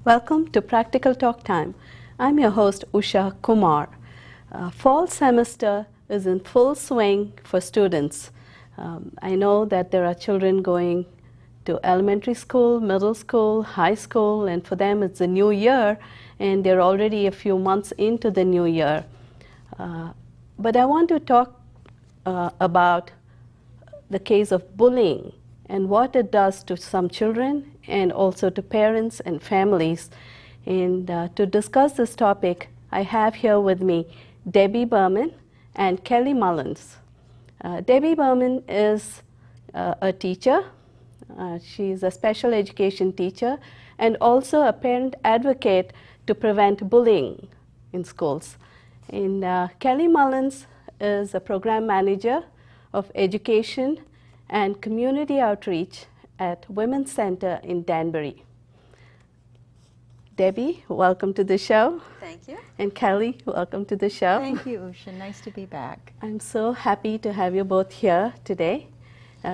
Welcome to Practical Talk Time. I'm your host, Usha Kumar. Fall semester is in full swing for students. I know that there are children going to elementary school, middle school, high school, and for them it's a new year, and they're already a few months into the new year. But I want to talk about the case of bullying and what it does to some children and also to parents and families. And to discuss this topic, I have here with me Debbie Berman and Kelly Mullins. Debbie Berman is a teacher. She's a special education teacher and also a parent advocate to prevent bullying in schools. And Kelly Mullins is a program manager of education and community outreach at Women's Center in Danbury. Debbie, welcome to the show. Thank you. And Kelly, welcome to the show. Thank you, Usha. Nice to be back. I'm so happy to have you both here today.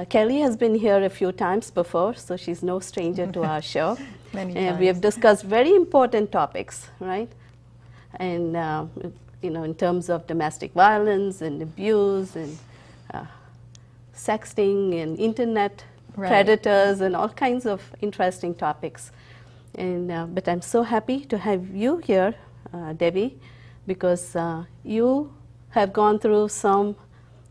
Kelly has been here a few times before, so she's no stranger to our show. Many and times. we have discussed very important topics, right? And you know, in terms of domestic violence and abuse and sexting and internet predators and all kinds of interesting topics. And but I'm so happy to have you here, Debbie, because you have gone through some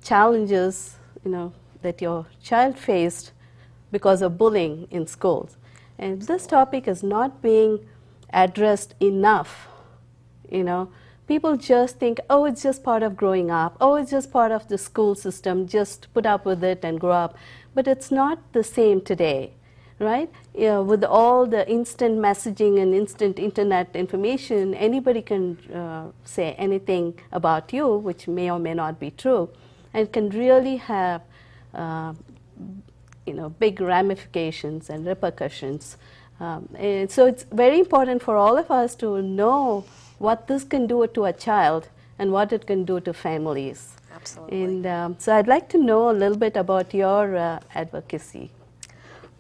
challenges, you know, that your child faced because of bullying in schools. And this topic is not being addressed enough, you know. People just think, oh, it's just part of growing up. Oh, it's just part of the school system. Just put up with it and grow up. But it's not the same today, right? You know, with all the instant messaging and instant internet information, anybody can say anything about you, which may or may not be true, and can really have you know, big ramifications and repercussions. And so it's very important for all of us to know what this can do to a child and what it can do to families. Absolutely. And so I'd like to know a little bit about your advocacy.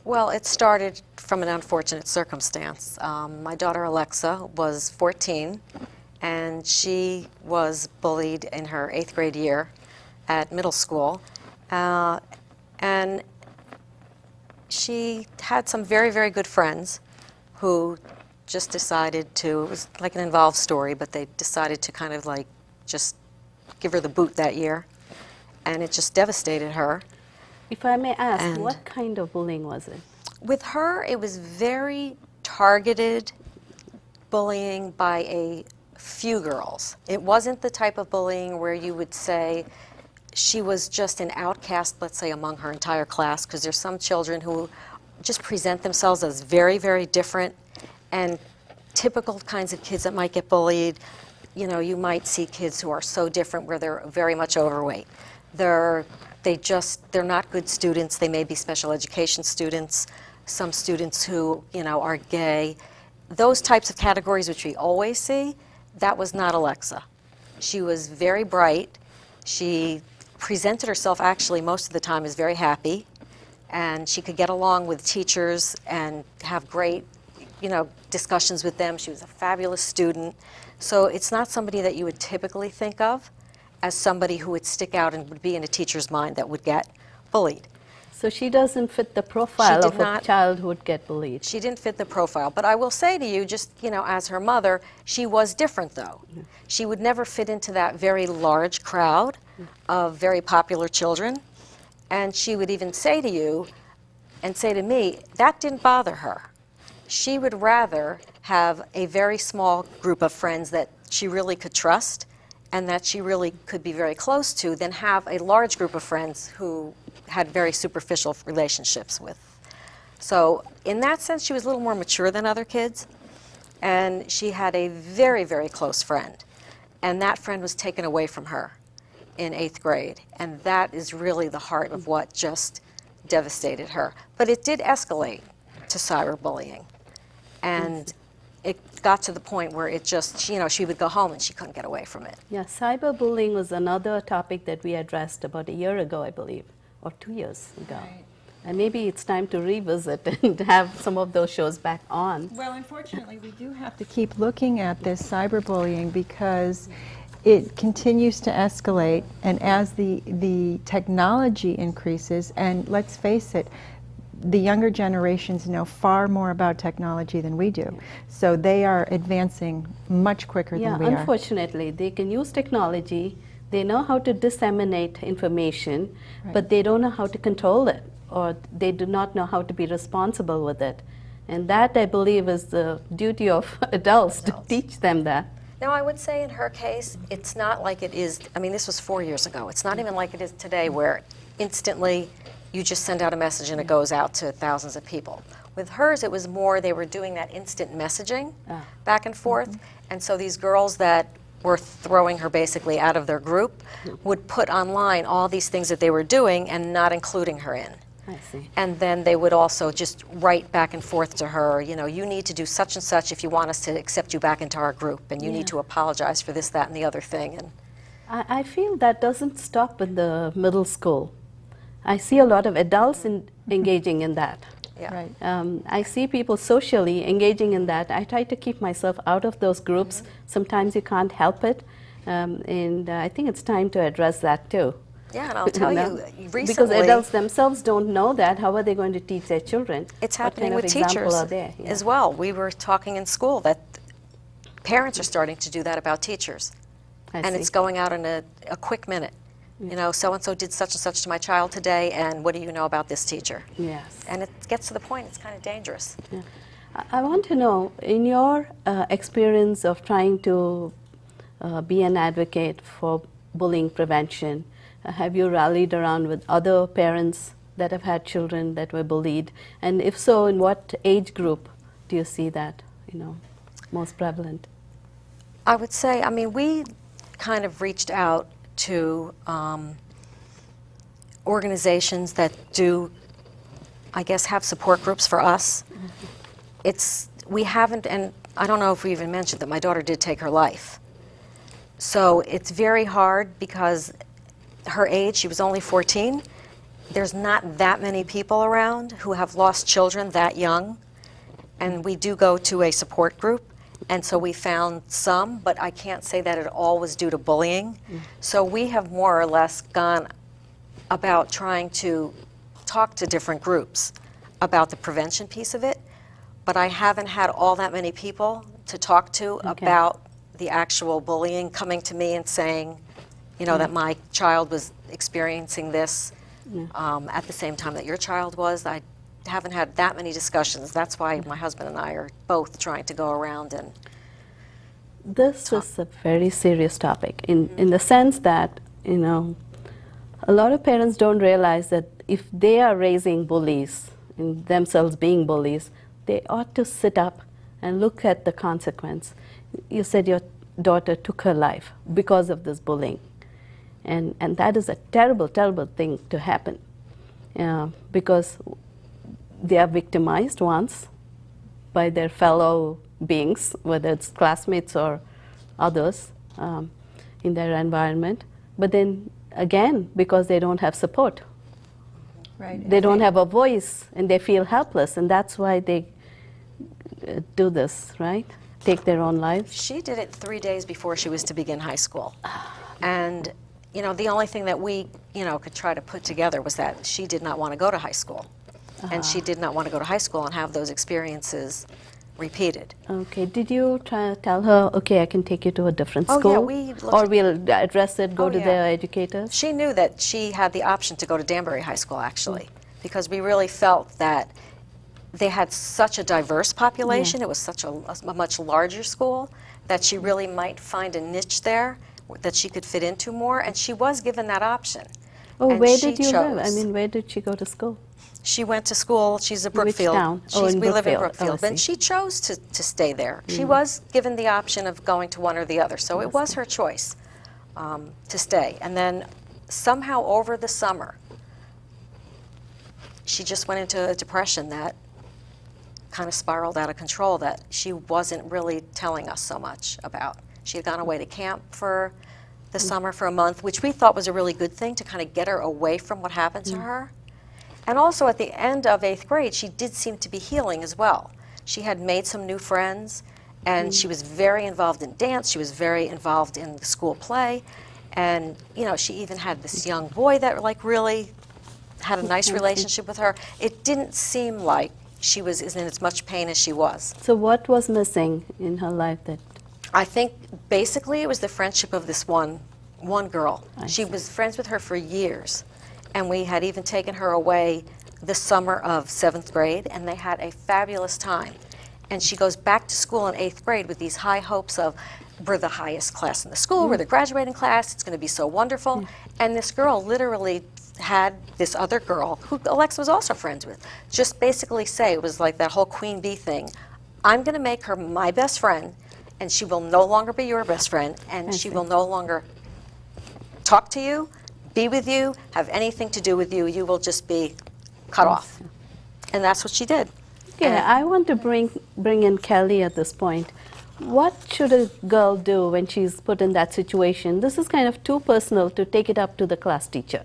Well, it started from an unfortunate circumstance. My daughter Alexa was 14, and she was bullied in her 8th grade year at middle school. And she had some very, very good friends who just decided to, it was like an involved story, but they decided to kind of like just give her the boot that year. And it just devastated her. If I may ask, what kind of bullying was it? With her, it was very targeted bullying by a few girls. It wasn't the type of bullying where you would say she was just an outcast, let's say, among her entire class, because there's some children who just present themselves as very, very different and typical kinds of kids that might get bullied. You know, you might see kids who are so different where they're very much overweight. They're not good students. They may be special education students, some students who, you know, are gay. Those types of categories which we always see, that was not Alexa. She was very bright. She presented herself actually most of the time as very happy, and she could get along with teachers and have great, you know, discussions with them. She was a fabulous student. So it's not somebody that you would typically think of as somebody who would stick out and would be in a teacher's mind that would get bullied. So she doesn't fit the profile of a child who would get bullied. She didn't fit the profile. But I will say to you, just, you know, as her mother, she was different though. She would never fit into that very large crowd of very popular children. And she would even say to you and say to me, that didn't bother her. She would rather have a very small group of friends that she really could trust and that she really could be very close to than have a large group of friends who had very superficial relationships with. So in that sense, she was a little more mature than other kids, and she had a very, very close friend, and that friend was taken away from her in 8th grade, and that is really the heart of what just devastated her. But it did escalate to cyberbullying, and it got to the point where it just, you know, she would go home and she couldn't get away from it. Yeah, cyberbullying was another topic that we addressed about a year ago, I believe, or 2 years ago. Right. And maybe it's time to revisit and have some of those shows back on. Well, unfortunately, we do have to keep looking at this cyberbullying because it continues to escalate, and as the technology increases, and let's face it, the younger generations know far more about technology than we do. So they are advancing much quicker than we are. Unfortunately, they can use technology, they know how to disseminate information, but they don't know how to control it, or they do not know how to be responsible with it. And that, I believe, is the duty of adults to teach them that. Now, I would say in her case, it's not like it is, I mean, this was 4 years ago. It's not even like it is today where instantly you just send out a message and it goes out to thousands of people. With hers, it was more they were doing that instant messaging back and forth. And so these girls that were throwing her basically out of their group would put online all these things that they were doing and not including her in. I see. And then they would also just write back and forth to her, you know, you need to do such and such if you want us to accept you back into our group, and you need to apologize for this, that, and the other thing. And I feel that doesn't stop in the middle school. I see a lot of adults engaging in that. yeah. Right. I see people socially engaging in that. I try to keep myself out of those groups. Sometimes you can't help it. And I think it's time to address that too. Yeah, and I'll tell you, recently, because adults themselves don't know that, how are they going to teach their children? it's What happening kind of with example teachers are there? Yeah. as well. We were talking in school that parents are starting to do that about teachers. I And see. it's going out in a quick minute. You know, so-and-so did such and such to my child today, and what do you know about this teacher? Yes. And it gets to the point, it's kind of dangerous. Yeah. I want to know, in your experience of trying to be an advocate for bullying prevention, have you rallied around with other parents that have had children that were bullied? And if so, in what age group do you see that, you know, most prevalent? I would say, I mean, we kind of reached out to organizations that do, I guess, have support groups for us. We haven't, and I don't know if we even mentioned that my daughter did take her life. So it's very hard because her age, she was only 14. There's not that many people around who have lost children that young. And we do go to a support group. And so we found some, but I can't say that it all was due to bullying. So we have more or less gone about trying to talk to different groups about the prevention piece of it, but I haven't had all that many people to talk to about the actual bullying coming to me and saying, you know, that my child was experiencing this at the same time that your child was. I haven't had that many discussions. That's why my husband and I are both trying to go around and This is a very serious topic in the sense that, you know, a lot of parents don't realize that if they are raising bullies, and themselves being bullies, they ought to sit up and look at the consequence. You said your daughter took her life because of this bullying. And that is a terrible, terrible thing to happen because they are victimized once by their fellow beings, whether it's classmates or others in their environment. But then again, because they don't have support. Right. They don't have a voice and they feel helpless, and that's why they do this, right? Take their own lives. She did it 3 days before she was to begin high school. And, you know, the only thing that we, you know, could try to put together was that she did not want to go to high school. And she did not want to go to high school and have those experiences repeated. Okay, did you try to tell her, okay, I can take you to a different Oh, school? yeah, we looked or we'll address it, go Oh, to yeah. the educators? She knew that she had the option to go to Danbury High School, actually, because we really felt that they had such a diverse population. It was such a much larger school that she really might find a niche there that she could fit into more, and she was given that option. Oh, and where she did you live? I chose. mean, where did she go to school? She went to school, she's a Brookfield. Which town? Oh, in We live in Brookfield. Oh, I Brookfield, and see. she chose to stay there. She was given the option of going to one or the other, so it was her choice to stay. And then somehow over the summer, she just went into a depression that kind of spiraled out of control that she wasn't really telling us so much about. She had gone away to camp for the summer for a month, which we thought was a really good thing to kind of get her away from what happened to her. And also at the end of 8th grade, she did seem to be healing as well. She had made some new friends, and she was very involved in dance. She was very involved in the school play. And, you know, she even had this young boy that, like, really had a nice relationship with her. It didn't seem like she was in as much pain as she was. So what was missing in her life that... I think basically it was the friendship of this one girl. She see. was friends with her for years. And we had even taken her away the summer of 7th grade, and they had a fabulous time. And she goes back to school in 8th grade with these high hopes of, we're the highest class in the school, we're the graduating class, it's going to be so wonderful. And this girl literally had this other girl, who Alexa was also friends with, just basically say, it was like that whole queen bee thing, I'm going to make her my best friend, and she will no longer be your best friend, and she will no longer talk to you, be with you, have anything to do with you. You will just be cut off. And that's what she did. Yeah, I want to bring in Kelly at this point. What should a girl do when she's put in that situation? This is kind of too personal to take it up to the class teacher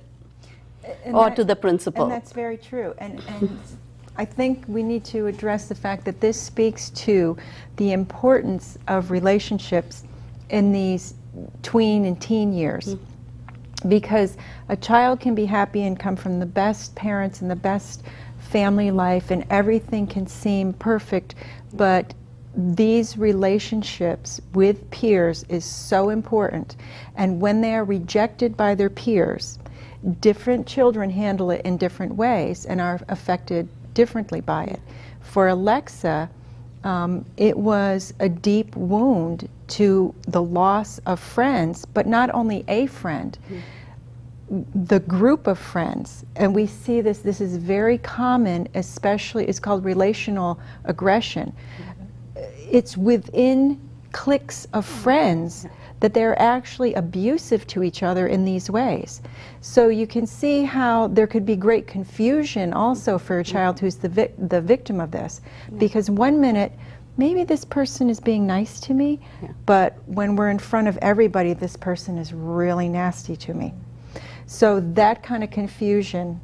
or to the principal. And that's very true. And I think we need to address the fact that this speaks to the importance of relationships in these tween and teen years. Because a child can be happy and come from the best parents and the best family life, and everything can seem perfect, but these relationships with peers is so important. And when they are rejected by their peers, different children handle it in different ways and are affected differently by it. For Alexa, it was a deep wound to the loss of friends, but not only a friend, the group of friends. And we see this is very common, especially, it's called relational aggression. It's within cliques of friends that they're actually abusive to each other in these ways. So you can see how there could be great confusion also for a child who's the victim of this. Because one minute, maybe this person is being nice to me, but when we're in front of everybody, this person is really nasty to me. So that kind of confusion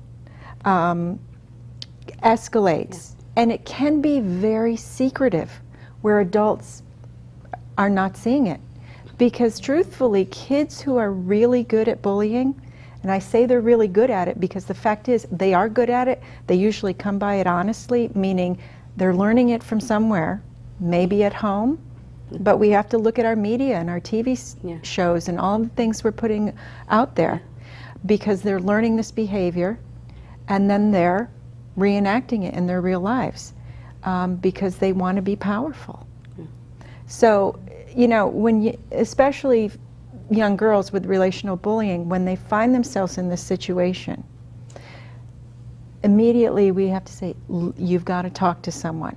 escalates. And it can be very secretive, where adults are not seeing it. Because truthfully, kids who are really good at bullying, and I say they're really good at it because the fact is they are good at it, they usually come by it honestly, meaning they're learning it from somewhere, maybe at home, but we have to look at our media and our TV shows and all the things we're putting out there, because they're learning this behavior and then they're reenacting it in their real lives because they want to be powerful. So, you know, when you, especially young girls with relational bullying, when they find themselves in this situation, immediately we have to say, you've got to talk to someone.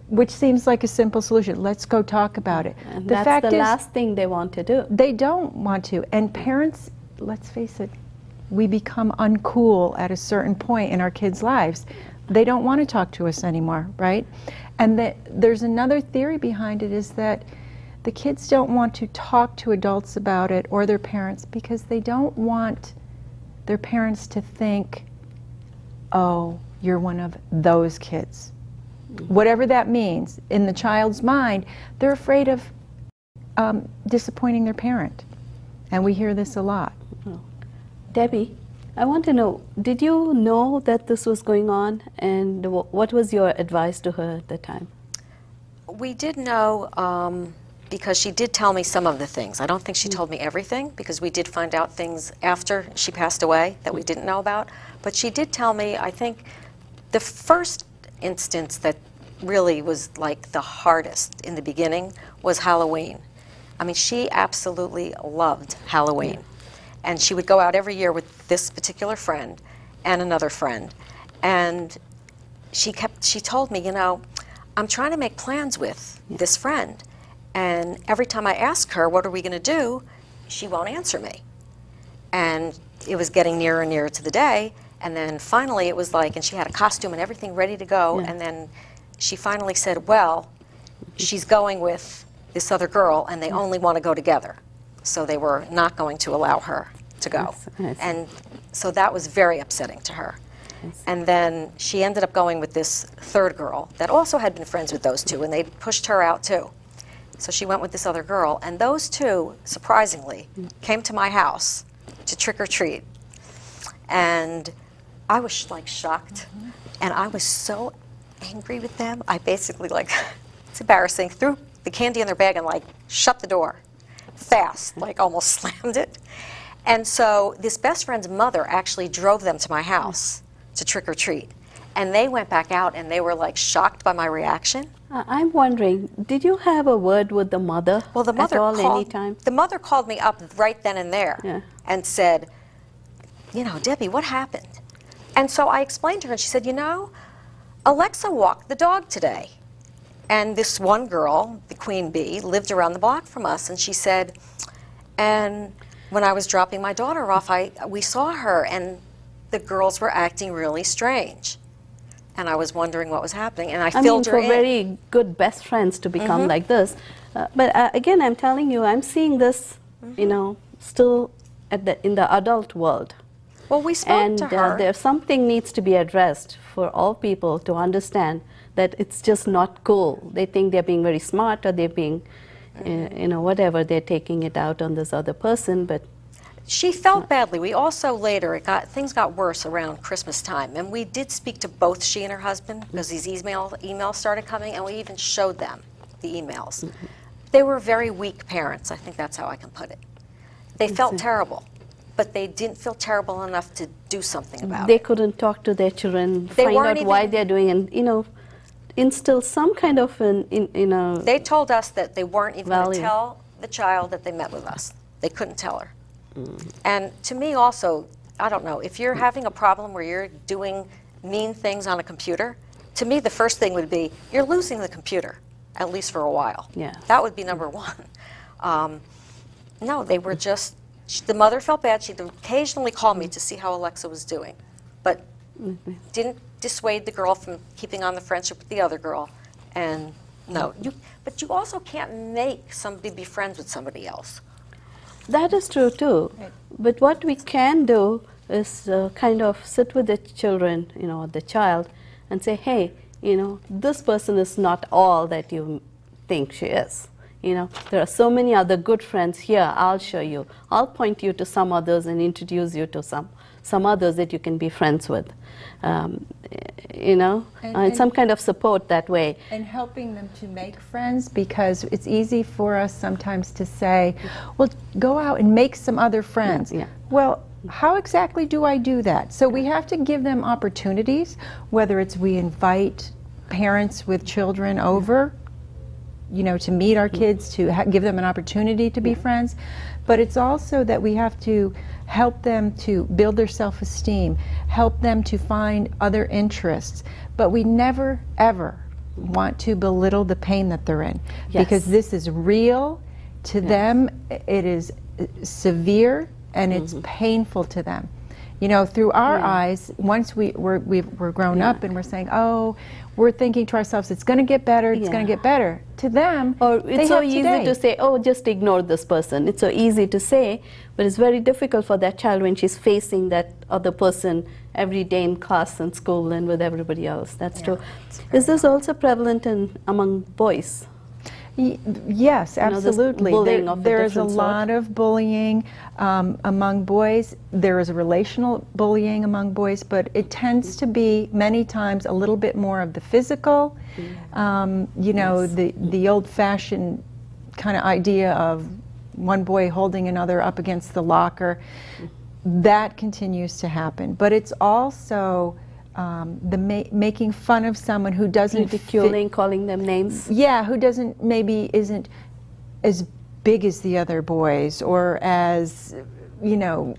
Which seems like a simple solution. Let's go talk about it. And that's the last thing they want to do. They don't want to. And parents, let's face it, we become uncool at a certain point in our kids' lives. They don't want to talk to us anymore, right? And there's another theory behind it, is that the kids don't want to talk to adults about it or their parents because they don't want their parents to think, oh, you're one of those kids. Whatever that means. In the child's mind, they're afraid of disappointing their parent. And we hear this a lot. Debbie, I want to know, did you know that this was going on, and what was your advice to her at the time? We did know because she did tell me some of the things. I don't think she told me everything, because we did find out things after she passed away that we didn't know about. But she did tell me, I think, the first instance that really was like the hardest in the beginning was Halloween. I mean, she absolutely loved Halloween. And she would go out every year with this particular friend and another friend. And she told me, you know, I'm trying to make plans with this friend. And every time I ask her, what are we going to do, she won't answer me. And it was getting nearer and nearer to the day. And then finally it was like, and she had a costume and everything ready to go. And then she finally said, well, she's going with this other girl and they only want to go together. So they were not going to allow her to go. And so that was very upsetting to her. And then she ended up going with this third girl that also had been friends with those two, and they pushed her out too. So she went with this other girl, and those two, surprisingly, came to my house to trick or treat. And I was like shocked, and I was so angry with them. I basically, like, it's embarrassing, threw the candy in their bag and like shut the door fast, like almost slammed it. And so this best friend's mother actually drove them to my house to trick or treat. And they went back out and they were like shocked by my reaction. I'm wondering, did you have a word with the mother Well, the mother at all called, anytime? The mother called me up right then and there and said, you know, Debbie, what happened? And so I explained to her, and she said, you know, Alexa walked the dog today. And this one girl, the queen bee, lived around the block from us, and she said, and when I was dropping my daughter off, we saw her, and the girls were acting really strange. And I was wondering what was happening, and I filled her in. For very good best friends to become like this. But again, I'm telling you, I'm seeing this, you know, still in the adult world. Well, we spoke to her. And there's something needs to be addressed for all people to understand that it's just not cool. They think they're being very smart, or they're being, you know, whatever, they're taking it out on this other person, but she felt badly. We also later, things got worse around Christmas time, and we did speak to both she and her husband because these emails started coming, and we even showed them the emails. They were very weak parents. I think that's how I can put it. They felt terrible, but they didn't feel terrible enough to do something about it. They couldn't talk to their children, find out why they're doing, and you know, instill some kind of an, you know. They told us that they weren't even going to tell the child that they met with us. They couldn't tell her. And to me also, I don't know, if you're having a problem where you're doing mean things on a computer, to me the first thing would be, you're losing the computer, at least for a while. Yeah. That would be number one. No, they were just, the mother felt bad. She'd occasionally call me to see how Alexa was doing, but didn't dissuade the girl from keeping on the friendship with the other girl. And no, but you also can't make somebody be friends with somebody else. That is true too. But what we can do is kind of sit with the children, you know, the child, and say, hey, you know, this person is not all that you think she is. You know, there are so many other good friends here. I'll show you. I'll point you to some others and introduce you to some others that you can be friends with. You know, and some kind of support that way. And helping them to make friends, because it's easy for us sometimes to say, well, go out and make some other friends. Well, how exactly do I do that? So we have to give them opportunities, whether it's we invite parents with children over, you know, to meet our kids, to give them an opportunity to be friends. But it's also that we have to help them to build their self-esteem, help them to find other interests. But we never, ever want to belittle the pain that they're in. Because this is real to them. It is severe, and it's painful to them. You know, through our eyes, once we're grown up and we're saying, oh, we're thinking to ourselves, it's going to get better, it's going to get better. To them, or it's so easy to say, oh, just ignore this person. It's so easy to say, but it's very difficult for that child when she's facing that other person every day in class and school and with everybody else. That's true. Is this also prevalent among boys? Yes, absolutely. There is a lot of bullying among boys. There is a relational bullying among boys, but it tends to be many times a little bit more of the physical. You know, the old-fashioned kind of idea of one boy holding another up against the locker. That continues to happen, but it's also making fun of someone who doesn't ridiculing, calling them names. Yeah, who isn't as big as the other boys, or as, you know,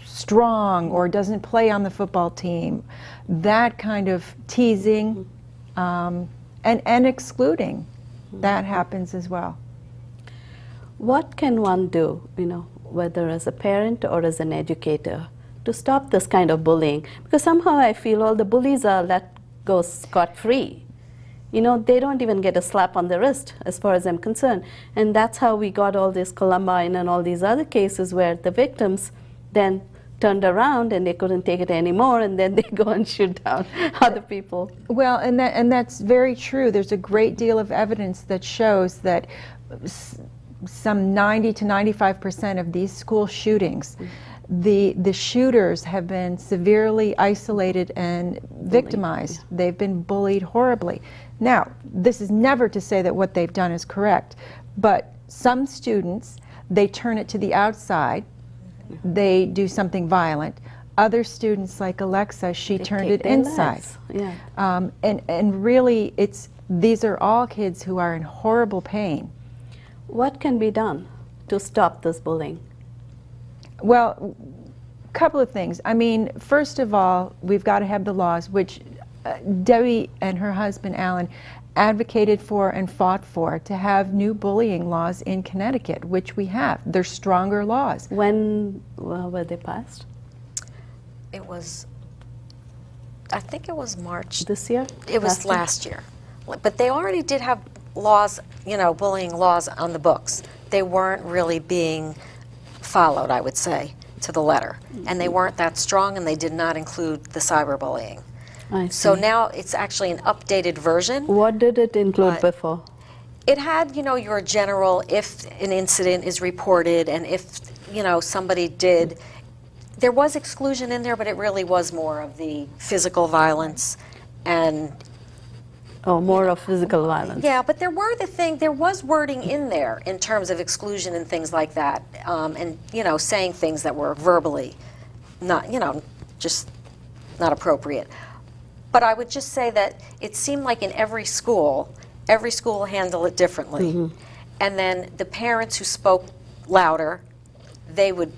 strong, or doesn't play on the football team. That kind of teasing and excluding, that happens as well. What can one do, you know, whether as a parent or as an educator, to stop this kind of bullying? Because somehow I feel all the bullies are let go scot-free. You know, they don't even get a slap on the wrist, as far as I'm concerned. And that's how we got all this Columbine and all these other cases where the victims then turned around and they couldn't take it anymore, and then they go and shoot down other people. Well, and that's very true. There's a great deal of evidence that shows that some 90 to 95% of these school shootings, the shooters have been severely isolated and victimized. They've been bullied horribly. Now, this is never to say that what they've done is correct, but some students, they turn it to the outside, they do something violent. Other students, like Alexa, she turned it inside. Yeah. And really, these are all kids who are in horrible pain. What can be done to stop this bullying? Well, a couple of things. I mean, first of all, we've got to have the laws, which Debbie and her husband, Alan, advocated for and fought for, to have new bullying laws in Connecticut, which we have. They're stronger laws. When were they passed? It was, I think it was March. This year? It was last year. But they already did have laws, you know, bullying laws on the books. They weren't really being followed, I would say, to the letter. And they weren't that strong, and they did not include the cyberbullying. So now it's actually an updated version. What did it include before? It had, you know, your general, if an incident is reported and if, you know, somebody did. There was exclusion in there, but it really was more of the physical violence and... Oh, more of physical violence. Yeah, but there was wording in there in terms of exclusion and things like that, and, you know, saying things that were verbally not, you know, just not appropriate. But I would just say that it seemed like in every school handled it differently. And then the parents who spoke louder, they would,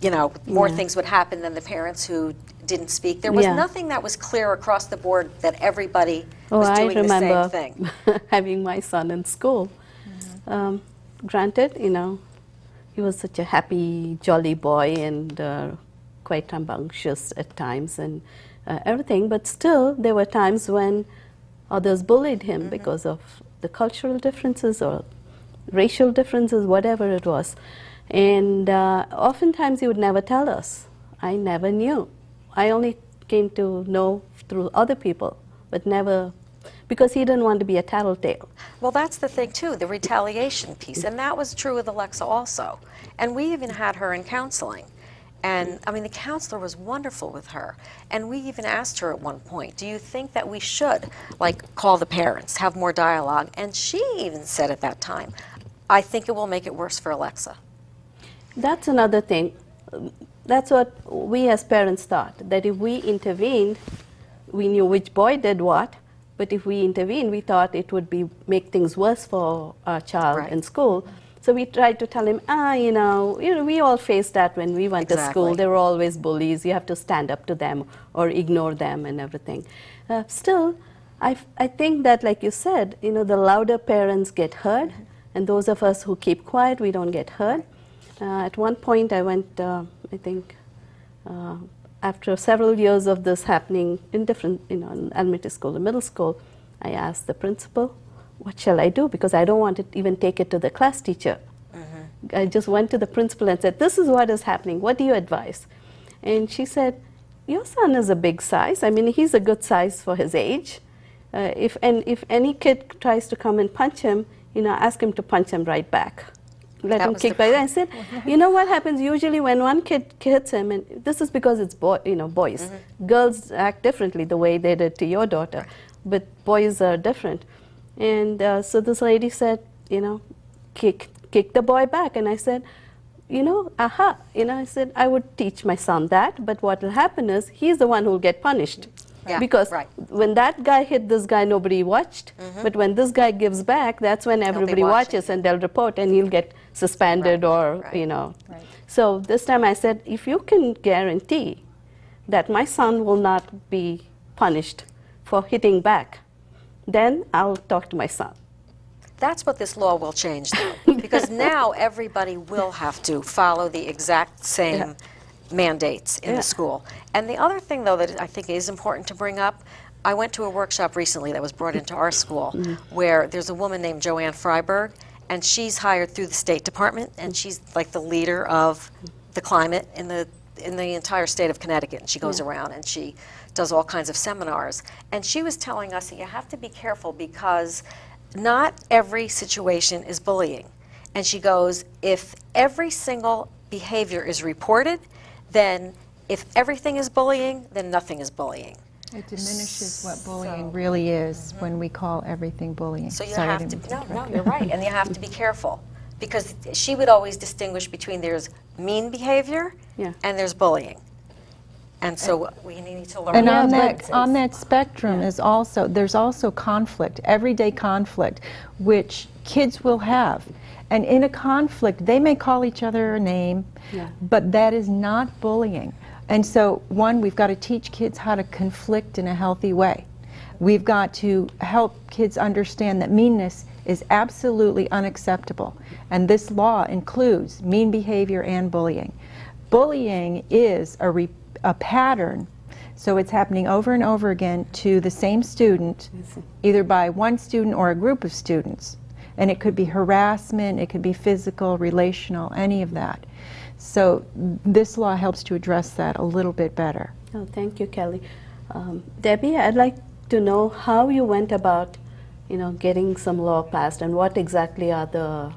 you know, more things would happen than the parents who didn't speak. There was nothing that was clear across the board that everybody was doing the same thing. Having my son in school. Granted, you know, he was such a happy, jolly boy and quite rambunctious at times and everything, but still there were times when others bullied him because of the cultural differences or racial differences, whatever it was. And oftentimes he would never tell us. I never knew. I only came to know through other people, but never, because he didn't want to be a tattletale. Well, that's the thing too, the retaliation piece, and that was true with Alexa also. And we even had her in counseling. And I mean, the counselor was wonderful with her. And we even asked her at one point, do you think that we should, like, call the parents, have more dialogue? And she even said at that time, I think it will make it worse for Alexa. That's another thing. That's what we as parents thought, that if we intervened, we knew which boy did what, but if we intervened, we thought it would make things worse for our child in school. So we tried to tell him, you know, we all faced that when we went to school. There were always bullies. You have to stand up to them or ignore them and everything. Still, I think that, like you said, you know, the louder parents get heard, and those of us who keep quiet, we don't get heard. At one point, I went, I think, after several years of this happening in different, you know, in elementary school and middle school, I asked the principal, what shall I do? Because I don't want to even take it to the class teacher. I just went to the principal and said, this is what is happening. What do you advise? And she said, your son is a big size. I mean, he's a good size for his age. If any kid tries to come and punch him, you know, ask him to punch him right back. Let him kick back. I said, you know what happens usually when one kid hits him, and this is because it's boys. Girls act differently the way they did to your daughter, but boys are different. And so this lady said, you know, kick the boy back. And I said, you know, I said, I would teach my son that, but what will happen is he's the one who will get punished. Because when that guy hit this guy, nobody watched. But when this guy gives back, that's when everybody watches and they'll report and he'll get suspended or, you know. So this time I said, if you can guarantee that my son will not be punished for hitting back, then I'll talk to my son. That's what this law will change, though, because now everybody will have to follow the exact same mandates in the school. And the other thing, though, that I think is important to bring up, I went to a workshop recently that was brought into our school where there's a woman named Joanne Freiberg, and she's hired through the State Department, and she's like the leader of the climate in the in the entire state of Connecticut, and she goes around and she does all kinds of seminars. And she was telling us that you have to be careful because not every situation is bullying. And she goes, if every single behavior is reported, then if everything is bullying, then nothing is bullying. It diminishes what bullying really is when we call everything bullying. So you have to, no, you're right, and you have to be careful. Because she would always distinguish between there's mean behavior and there's bullying. And so we need to learn. And on that spectrum is also, there's also conflict, everyday conflict, which kids will have. And in a conflict, they may call each other a name, but that is not bullying. And so, one, we've got to teach kids how to conflict in a healthy way. We've got to help kids understand that meanness is absolutely unacceptable. And this law includes mean behavior and bullying. Bullying is a pattern, so it's happening over and over again to the same student, either by one student or a group of students. And it could be harassment, it could be physical, relational, any of that. So this law helps to address that a little bit better. Oh, thank you, Kelly. Debbie, I'd like to know how you went about, getting some law passed, and what exactly are the,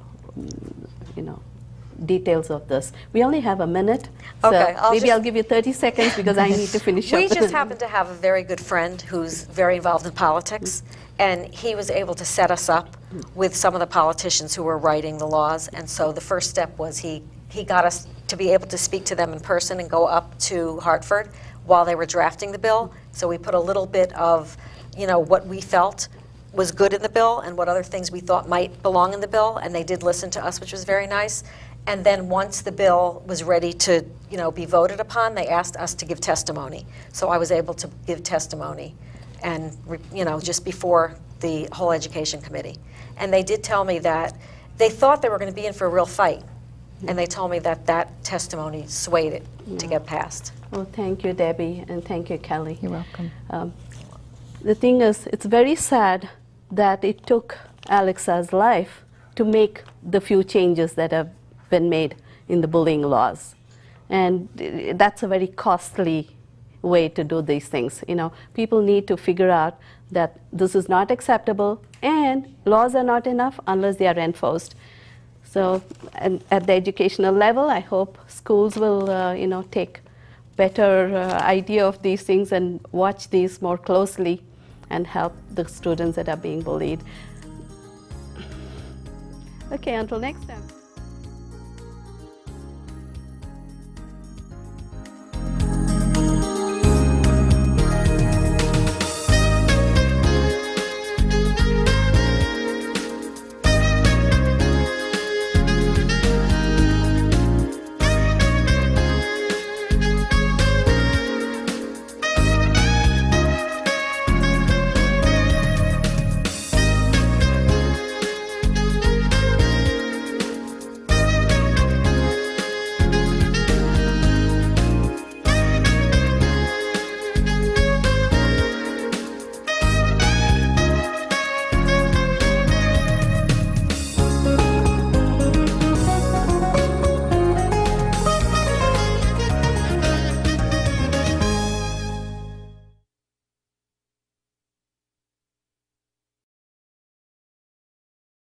details of this. We only have a minute, so maybe I'll give you 30 seconds because I need to finish up. We just happen to have a very good friend who's very involved in politics, and he was able to set us up with some of the politicians who were writing the laws. And so the first step was he got us to be able to speak to them in person and go up to Hartford while they were drafting the bill. So we put a little bit of, what we felt was good in the bill and what other things we thought might belong in the bill, and they did listen to us, which was very nice. And then once the bill was ready to, be voted upon, they asked us to give testimony. So I was able to give testimony, and just before the whole education committee. And they did tell me that they thought they were going to be in for a real fight, and they told me that that testimony swayed it to get passed. Well, thank you, Debbie, and thank you, Kelly. You're welcome. The thing is, it's very sad that it took Alexa's life to make the few changes that have been made in the bullying laws. And that's a very costly way to do these things. People need to figure out that this is not acceptable, and laws are not enough unless they are enforced. So, and at the educational level, I hope schools will, take better idea of these things and watch these more closely and help the students that are being bullied. Okay, until next time.